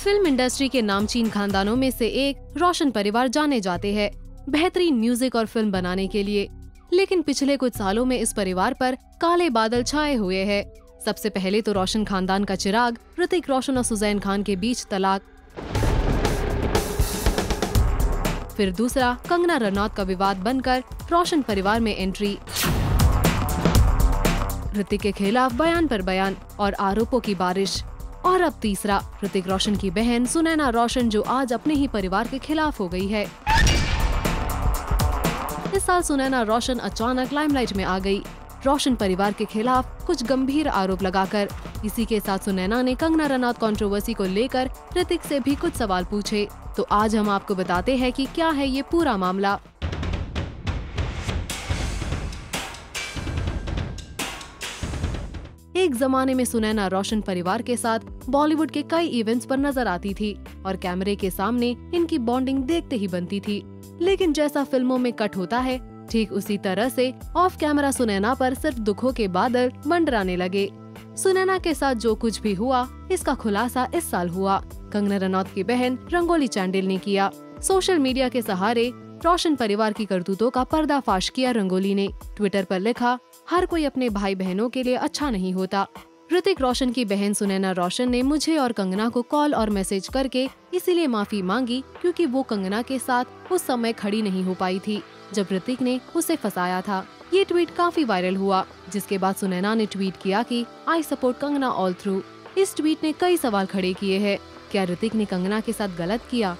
Film industry के नामचीन खानदानों में से एक रोशन परिवार जाने जाते हैं बेहतरीन म्यूजिक और फिल्म बनाने के लिए। लेकिन पिछले कुछ सालों में इस परिवार पर काले बादल छाए हुए हैं। सबसे पहले तो रोशन खानदान का चिराग ऋतिक रोशन और सुजैन खान के बीच तलाक, फिर दूसरा कंगना रनौत का विवाद बनकर रोशन परिवार में एंट्री, ऋतिक के खिलाफ बयान पर बयान और आरोपों की बारिश, और अब तीसरा ऋतिक रोशन की बहन सुनैना रोशन जो आज अपने ही परिवार के खिलाफ हो गई है। इस साल सुनैना रोशन अचानक लाइमलाइट में आ गई, रोशन परिवार के खिलाफ कुछ गंभीर आरोप लगाकर। इसी के साथ सुनैना ने कंगना रनौत कंट्रोवर्सी को लेकर ऋतिक से भी कुछ सवाल पूछे। तो आज हम आपको बताते हैं कि क्या है ये पूरा मामला। एक जमाने में सुनैना रोशन परिवार के साथ बॉलीवुड के कई इवेंट्स पर नजर आती थी और कैमरे के सामने इनकी बॉन्डिंग देखते ही बनती थी। लेकिन जैसा फिल्मों में कट होता है, ठीक उसी तरह से ऑफ कैमरा सुनैना पर सिर्फ दुखों के बादल मंडराने लगे। सुनैना के साथ जो कुछ भी हुआ, इसका खुलासा इस साल हुआ। कंगना रनौत की बहन रंगोली चांडिल ने किया। सोशल मीडिया के सहारे रोशन परिवार की करतूतों का पर्दाफाश किया रंगोली ने। ट्विटर पर लिखा, हर कोई अपने भाई बहनों के लिए अच्छा नहीं होता। ऋतिक रोशन की बहन सुनैना रोशन ने मुझे और कंगना को कॉल और मैसेज करके इसीलिए माफी मांगी क्योंकि वो कंगना के साथ उस समय खड़ी नहीं हो पाई थी जब ऋतिक ने उसे फंसाया था। ये ट्वीट काफी वायरल हुआ, जिसके बाद सुनैना ने ट्वीट किया कि I support Kangana all through. इस ट्वीट ने कई सवाल खड़े किए हैं। क्या ऋतिक ने कंगना के साथ गलत किया?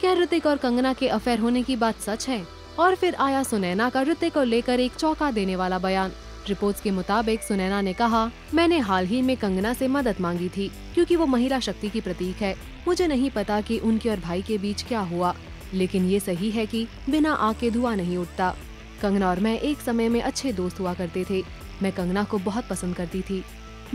क्या ऋतिक और कंगना के अफेयर होने की बात सच है? और फिर आया सुनैना का ऋतिक को लेकर एक चौंका देने वाला बयान। रिपोर्ट्स के मुताबिक सुनैना ने कहा, मैंने हाल ही में कंगना से मदद मांगी थी क्योंकि वो महिला शक्ति की प्रतीक है। मुझे नहीं पता कि उनके और भाई के बीच क्या हुआ, लेकिन ये सही है कि बिना आग के धुआं नहीं उठता। कंगना और मैं एक समय में अच्छे दोस्त हुआ करते थे। मैं कंगना को बहुत पसंद करती थी।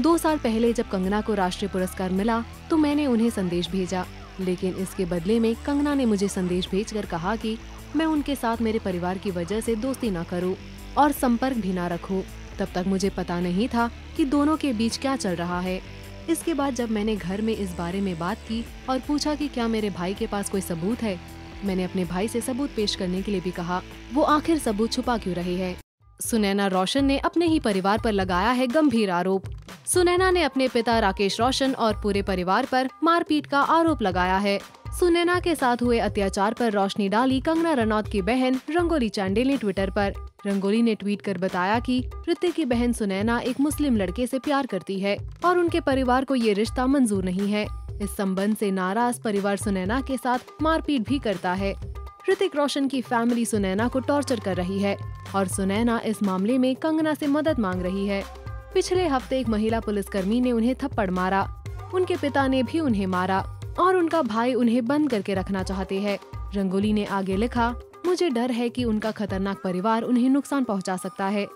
2 साल पहले जब कंगना को राष्ट्रीय पुरस्कार मिला तो मैंने उन्हें संदेश भेजा, लेकिन इसके बदले में कंगना ने मुझे संदेश भेजकर कहा कि मैं उनके साथ मेरे परिवार की वजह से दोस्ती न करूं और संपर्क भी न रखूं। तब तक मुझे पता नहीं था कि दोनों के बीच क्या चल रहा है। इसके बाद जब मैंने घर में इस बारे में बात की और पूछा कि क्या मेरे भाई के पास कोई सबूत है, मैंने अपने भाई से सबूत पेश करने के लिए भी कहा। वो आखिर सबूत छुपा क्यों रहे हैं? सुनैना रोशन ने अपने ही परिवार पर लगाया है गंभीर आरोप। सुनैना ने अपने पिता राकेश रोशन और पूरे परिवार पर मारपीट का आरोप लगाया है। सुनैना के साथ हुए अत्याचार पर रोशनी डाली कंगना रनौत की बहन रंगोली चांडिल ने ट्विटर पर। रंगोली ने ट्वीट कर बताया कि ऋतिक की बहन सुनैना एक मुस्लिम लड़के से प्यार करती है और उनके परिवार को ये रिश्ता मंजूर नहीं है। इस संबंध से नाराज परिवार सुनैना के साथ मारपीट भी करता है। ऋतिक रोशन की फैमिली सुनैना को टॉर्चर कर रही है और सुनैना इस मामले में कंगना से मदद मांग रही है। पिछले हफ्ते एक महिला पुलिसकर्मी ने उन्हें थप्पड़ मारा। उनके पिता ने भी उन्हें मारा और उनका भाई उन्हें बंद करके रखना चाहते हैं। रंगोली ने आगे लिखा, मुझे डर है कि उनका खतरनाक परिवार उन्हें नुकसान पहुंचा सकता है।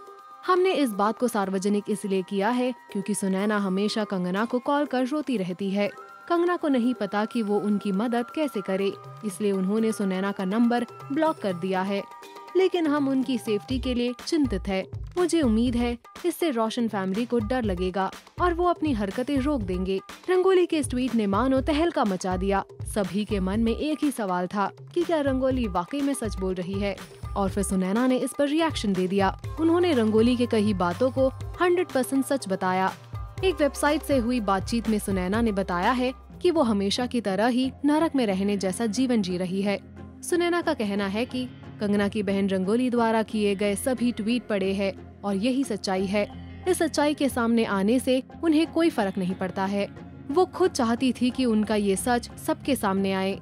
हमने इस बात को सार्वजनिक इसलिए किया है क्योंकि सुनैना हमेशा कंगना को कॉल कर रोती रहती है। कंगना को नहीं पता कि वो उनकी मदद कैसे करे, इसलिए उन्होंने सुनैना का नंबर ब्लॉक कर दिया है। लेकिन हम उनकी सेफ्टी के लिए चिंतित है। मुझे उम्मीद है इससे रोशन फैमिली को डर लगेगा और वो अपनी हरकतें रोक देंगे। रंगोली के इस ट्वीट ने मानो तहलका मचा दिया। सभी के मन में एक ही सवाल था कि क्या रंगोली वाकई में सच बोल रही है? और फिर सुनैना ने इस पर रिएक्शन दे दिया। उन्होंने रंगोली के कई बातों को 100% सच बताया। एक वेबसाइट से हुई बातचीत में सुनैना ने बताया है कि वो हमेशा की तरह ही नरक में रहने जैसा जीवन जी रही है। सुनैना का कहना है कि कंगना की बहन रंगोली द्वारा किए गए सभी ट्वीट पढ़े हैं और यही सच्चाई है। इस सच्चाई के सामने आने से उन्हें कोई फर्क नहीं पड़ता है। वो खुद चाहती थी कि उनका ये सच सबके सामने आए।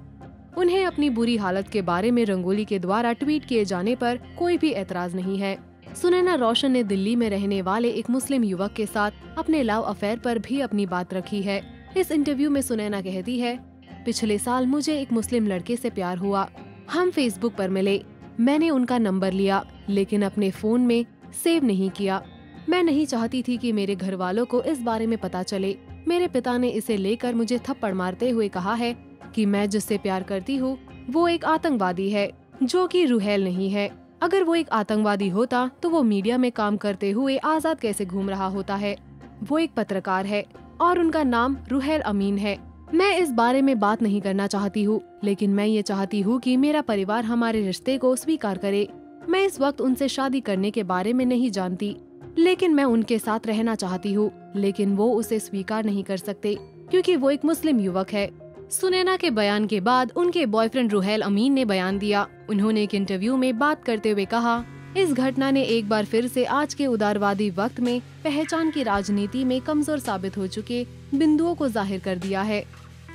उन्हें अपनी बुरी हालत के बारे में रंगोली के द्वारा ट्वीट किए जाने पर कोई भी एतराज नहीं है। सुनैना रोशन ने दिल्ली में रहने वाले एक मुस्लिम युवक के साथ अपने लव अफेयर पर भी अपनी बात रखी है। इस इंटरव्यू में सुनैना कहती है, पिछले साल मुझे एक मुस्लिम लड़के से प्यार हुआ। हम फेसबुक पर मिले। मैंने उनका नंबर लिया लेकिन अपने फोन में सेव नहीं किया। मैं नहीं चाहती थी कि मेरे घर वालों को इस बारे में पता चले। मेरे पिता ने इसे लेकर मुझे थप्पड़ मारते हुए कहा है कि मैं जिससे प्यार करती हूँ वो एक आतंकवादी है, जो कि रुहैल नहीं है। अगर वो एक आतंकवादी होता तो वो मीडिया में काम करते हुए आजाद कैसे घूम रहा होता है? वो एक पत्रकार है और उनका नाम रुहैल अमीन है। मैं इस बारे में बात नहीं करना चाहती हूँ, लेकिन मैं ये चाहती हूँ कि मेरा परिवार हमारे रिश्ते को स्वीकार करे। मैं इस वक्त उनसे शादी करने के बारे में नहीं जानती, लेकिन मैं उनके साथ रहना चाहती हूँ, लेकिन वो उसे स्वीकार नहीं कर सकते क्योंकि वो एक मुस्लिम युवक है। सुनैना के बयान के बाद उनके बॉयफ्रेंड रुहैल अमीन ने बयान दिया। उन्होंने एक इंटरव्यू में बात करते हुए कहा, इस घटना ने एक बार फिर से आज के उदारवादी वक्त में पहचान की राजनीति में कमजोर साबित हो चुके बिंदुओं को जाहिर कर दिया है,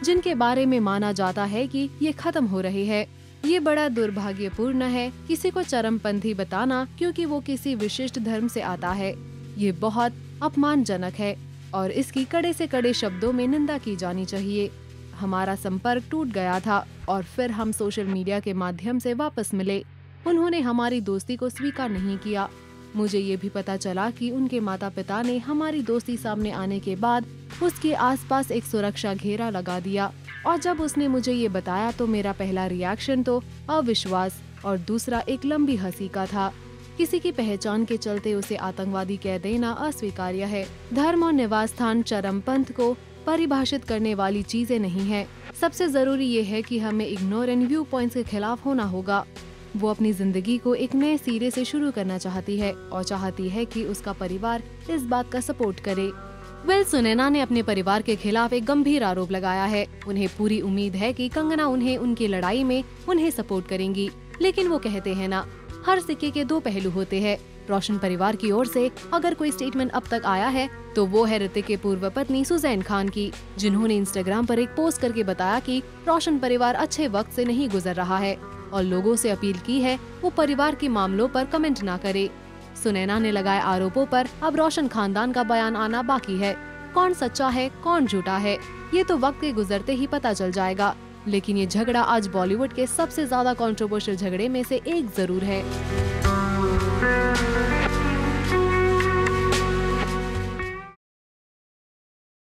जिनके बारे में माना जाता है कि ये खत्म हो रहे हैं। ये बड़ा दुर्भाग्यपूर्ण है किसी को चरमपंथी बताना क्योंकि वो किसी विशिष्ट धर्म से आता है। ये बहुत अपमानजनक है और इसकी कड़े से कड़े शब्दों में निंदा की जानी चाहिए। हमारा संपर्क टूट गया था और फिर हम सोशल मीडिया के माध्यम से वापस मिले। उन्होंने हमारी दोस्ती को स्वीकार नहीं किया। मुझे ये भी पता चला कि उनके माता पिता ने हमारी दोस्ती सामने आने के बाद उसके आसपास एक सुरक्षा घेरा लगा दिया और जब उसने मुझे ये बताया तो मेरा पहला रिएक्शन तो अविश्वास और दूसरा एक लंबी हंसी का था। किसी की पहचान के चलते उसे आतंकवादी कह देना अस्वीकार्य है। धर्म और निवास स्थान चरमपंथ को परिभाषित करने वाली चीजें नहीं है। सबसे जरूरी ये है कि हमें इग्नोर एंड व्यू पॉइंट्स के खिलाफ होना होगा। वो अपनी जिंदगी को एक नए सिरे से शुरू करना चाहती है और चाहती है कि उसका परिवार इस बात का सपोर्ट करे। सुनैना ने अपने परिवार के खिलाफ एक गंभीर आरोप लगाया है। उन्हें पूरी उम्मीद है कि कंगना उन्हें उनकी लड़ाई में उन्हें सपोर्ट करेंगी, लेकिन वो कहते हैं ना, हर सिक्के के दो पहलू होते हैं। रोशन परिवार की ओर से अगर कोई स्टेटमेंट अब तक आया है तो वो है ऋतिक के पूर्व पत्नी सुजैन खान की, जिन्होंने इंस्टाग्राम पर एक पोस्ट करके बताया कि रोशन परिवार अच्छे वक्त से नहीं गुजर रहा है और लोगों से अपील की है वो परिवार के मामलों पर कमेंट ना करे। सुनैना ने लगाए आरोपों पर अब रोशन खानदान का बयान आना बाकी है। कौन सच्चा है कौन झूठा है ये तो वक्त के गुजरते ही पता चल जाएगा, लेकिन ये झगड़ा आज बॉलीवुड के सबसे ज्यादा कंट्रोवर्शियल झगड़े में से एक जरूर है।